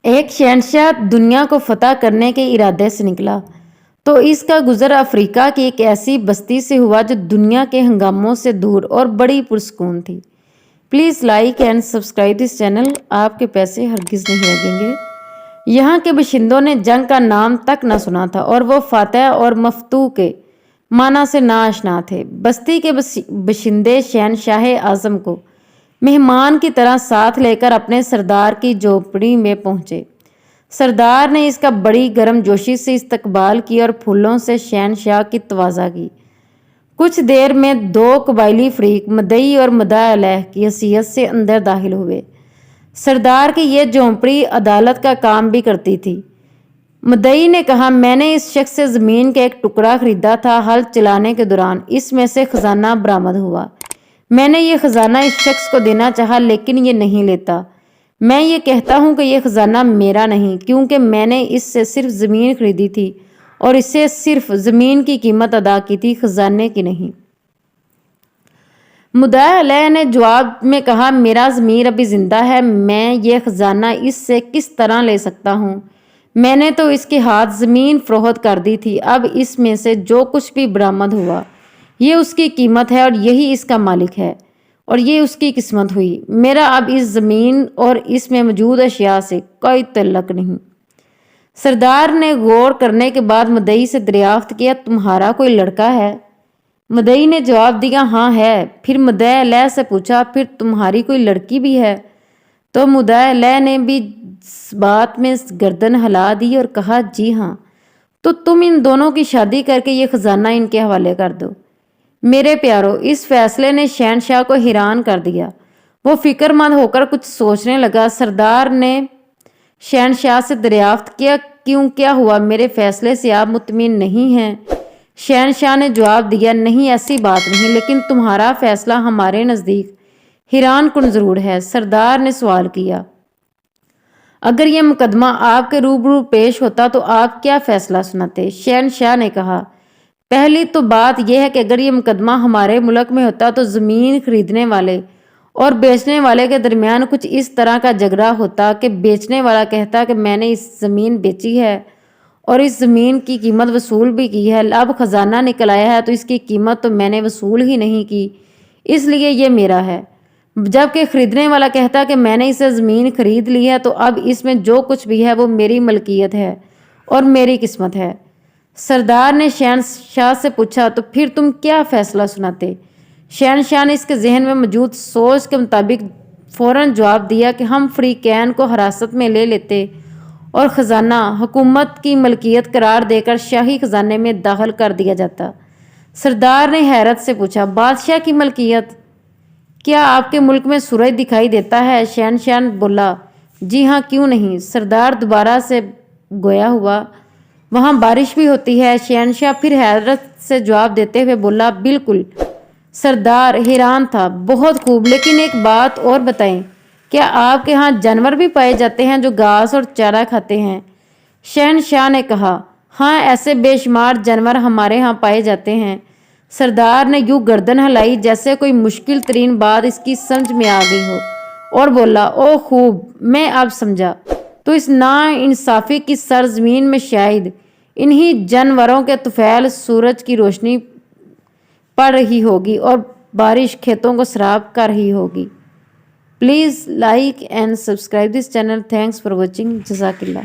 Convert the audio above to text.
एक शहंशाह दुनिया को फतह करने के इरादे से निकला तो इसका गुजर अफ्रीका की एक ऐसी बस्ती से हुआ जो दुनिया के हंगामों से दूर और बड़ी पुरसकून थी। Please like and subscribe this channel. आपके पैसे हरगिज़ नहीं लगेंगे। यहाँ के बाशिंदों ने जंग का नाम तक न सुना था और वो फातह और मफतूह के माना से नाआशना थे। बस्ती के बाशिंदे शहंशाह आज़म को मेहमान की तरह साथ लेकर अपने सरदार की झोपड़ी में पहुंचे। सरदार ने इसका बड़ी गर्मजोशी से इस्तकबाल किया और फूलों से शहंशाह की तवाज़ा की। कुछ देर में दो कबायली फरीक मदई और मदा अलैह की हैसियत से अंदर दाखिल हुए। सरदार की यह झोंपड़ी अदालत का काम भी करती थी। मदई ने कहा, मैंने इस शख्स से ज़मीन का एक टुकड़ा खरीदा था। हल चलाने के दौरान इसमें से खजाना बरामद हुआ। मैंने ये खजाना इस शख्स को देना चाहा लेकिन ये नहीं लेता। मैं ये कहता हूँ कि यह खजाना मेरा नहीं, क्योंकि मैंने इससे सिर्फ ज़मीन खरीदी थी और इससे सिर्फ ज़मीन की कीमत अदा की थी, खजाने की नहीं। मुद्दा अलैह ने जवाब में कहा, मेरा ज़मीर अभी ज़िंदा है, मैं ये खजाना इससे किस तरह ले सकता हूँ? मैंने तो इसके हाथ ज़मीन फ़रोख्त कर दी थी। अब इसमें से जो कुछ भी बरामद हुआ ये उसकी कीमत है और यही इसका मालिक है और ये उसकी किस्मत हुई। मेरा अब इस ज़मीन और इसमें मौजूद अशिया से कोई तल्लुक़ नहीं। सरदार ने गौर करने के बाद मदई से दरियाफ्त किया, तुम्हारा कोई लड़का है? मदई ने जवाब दिया, हाँ है। फिर मुद्दा अलैह से पूछा, फिर तुम्हारी कोई लड़की भी है? तो मुद्दा अलैह ने भी बात में गर्दन हिला दी और कहा, जी हाँ। तो तुम इन दोनों की शादी करके ये खजाना इनके हवाले कर दो। मेरे प्यारो, इस फैसले ने शहंशाह को हैरान कर दिया। वो फिक्रमंद होकर कुछ सोचने लगा। सरदार ने शहंशाह से दरियाफ्त किया, क्यों, क्या हुआ? मेरे फैसले से आप मुतमिन नहीं हैं? शहंशाह ने जवाब दिया, नहीं, ऐसी बात नहीं, लेकिन तुम्हारा फैसला हमारे नज़दीक हैरान कुन ज़रूर है। सरदार ने सवाल किया, अगर यह मुकदमा आपके रूबरू पेश होता तो आप क्या फैसला सुनाते? शहंशाह ने कहा, पहली तो बात यह है कि अगर ये मुकदमा हमारे मुल्क में होता तो ज़मीन खरीदने वाले और बेचने वाले के दरमियान कुछ इस तरह का झगड़ा होता कि बेचने वाला कहता कि मैंने इस ज़मीन बेची है और इस ज़मीन की कीमत वसूल भी की है, अब ख़जाना निकल आया है तो इसकी कीमत तो मैंने वसूल ही नहीं की, इसलिए ये मेरा है। जबकि ख़रीदने वाला कहता कि मैंने इसे ज़मीन खरीद ली है तो अब इसमें जो कुछ भी है वो मेरी मलकियत है और मेरी किस्मत है। सरदार ने शहंशाह से पूछा, तो फिर तुम क्या फ़ैसला सुनाते? शहंशाह ने इसके जहन में मौजूद सोच के मुताबिक फ़ौरन जवाब दिया कि हम फ़रीक़ैन को हिरासत में ले लेते और ख़जाना हुकूमत की मलकियत करार देकर शाही ख़जाने में दाखिल कर दिया जाता। सरदार ने हैरत से पूछा, बादशाह की मलकियत? क्या आपके मुल्क में सूरज दिखाई देता है? शहंशाह बोला, जी हाँ, क्यों नहीं। सरदार दोबारा से गोया हुआ, वहाँ बारिश भी होती है? शहंशाह फिर हैरत से जवाब देते हुए बोला, बिल्कुल। सरदार हैरान था, बहुत खूब, लेकिन एक बात और बताएं, क्या आपके यहाँ जानवर भी पाए जाते हैं जो घास और चारा खाते हैं? शहंशाह ने कहा, हाँ, ऐसे बेशुमार जानवर हमारे यहाँ पाए जाते हैं। सरदार ने यूँ गर्दन हिलाई जैसे कोई मुश्किल तरीन बात इसकी समझ में आ गई हो और बोला, ओ खूब, मैं अब समझा। तो इस नाइंसाफ़ी की सरजमीन में शायद इन्हीं जानवरों के तुफैल सूरज की रोशनी पड़ रही होगी और बारिश खेतों को सराब कर रही होगी। Please like and subscribe this channel. Thanks for watching. जज़ाकिल्लाह।